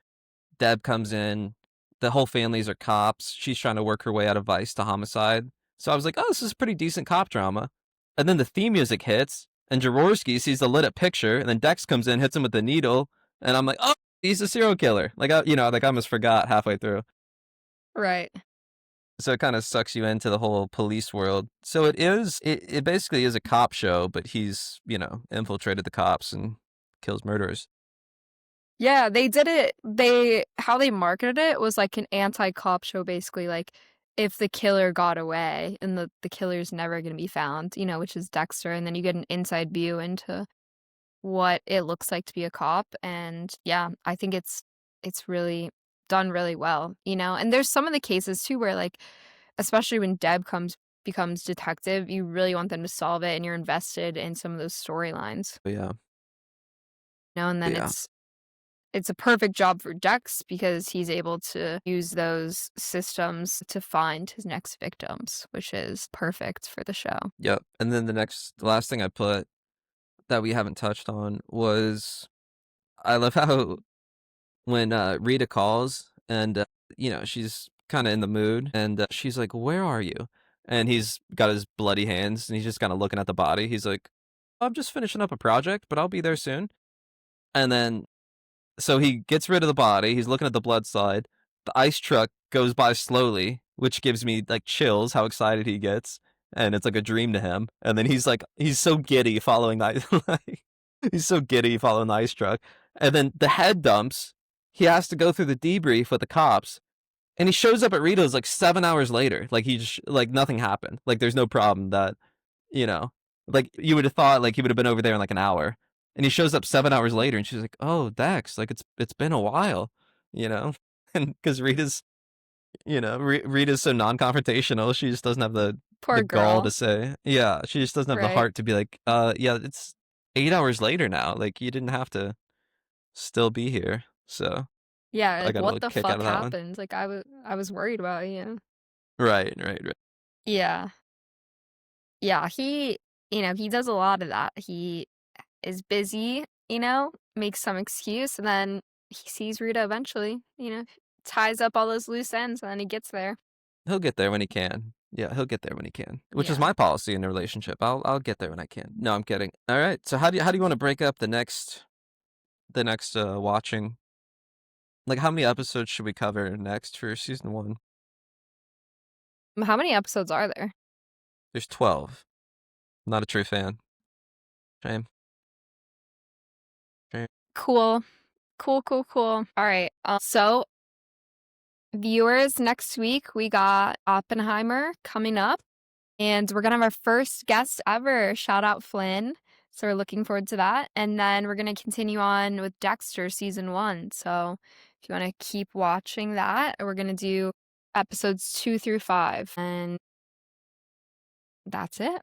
Deb comes in. The whole families are cops. She's trying to work her way out of vice to homicide. So I was like, oh, this is a pretty decent cop drama. And then the theme music hits, and Jaworski sees the lit up picture, and then Dex comes in, hits him with the needle, and I'm like, oh, he's a serial killer. Like, like I almost forgot halfway through. Right. So it kind of sucks you into the whole police world. So it basically is a cop show, but he's, infiltrated the cops and kills murderers. Yeah, they did it they how they marketed it was like an anti-cop show, basically, like, if the killer got away and the killer's never gonna be found, which is Dexter, and then you get an inside view into what it looks like to be a cop, and yeah, I think it's really done really well, and there's some of the cases too where, like, especially when Deb comes becomes detective, you really want them to solve it, and you're invested in some of those storylines, But yeah, and then yeah, it's a perfect job for Dex because he's able to use those systems to find his next victims, which is perfect for the show. yep. And then the last thing I put that we haven't touched on was I love how when Rita calls and she's kind of in the mood and she's like, "Where are you?" And he's got his bloody hands and he's just kind of looking at the body. He's like, "I'm just finishing up a project, but I'll be there soon." And then so he gets rid of the body. He's looking at the blood slide. The ice truck goes by slowly, which gives me like chills how excited he gets. And it's like a dream to him. And then he's so giddy following the like, he's so giddy following the ice truck. And then the head dumps. He has to go through the debrief with the cops. And he shows up at Rito's like 7 hours later. Like he just like nothing happened. Like there's no problem that you know, like you would have thought like he would have been over there in like an hour, and he shows up 7 hours later, and she's like, "Oh, Dex, like it's been a while," you know, and because Rita's so non-confrontational, she just doesn't have the Poor gall girl. to say, yeah, she just doesn't have the Right. heart to be like, yeah, it's 8 hours later now, like you didn't have to still be here, so Yeah, I like, got a what little the kick out fuck of that one. happened? Like, I was worried about you. Right, right, right. Yeah. Yeah, he does a lot of that. He is busy, makes some excuse, and then he sees Rita eventually, ties up all those loose ends, and then he gets there. He'll get there when he can. Yeah, he'll get there when he can, which is Yeah. my policy in a relationship. I'll get there when I can. No, I'm kidding. All right. So how do you want to break up the next watching? Like how many episodes should we cover next for season 1? How many episodes are there? There's 12. Not a true fan. Shame. Shame. Cool. Cool, cool, cool. Alright, so viewers, next week, we got Oppenheimer coming up, and we're gonna have our first guest ever. Shout out Flynn. So we're looking forward to that. And then we're gonna continue on with Dexter season 1. So if you wanna keep watching that, we're gonna do episodes 2 through 5. And that's it.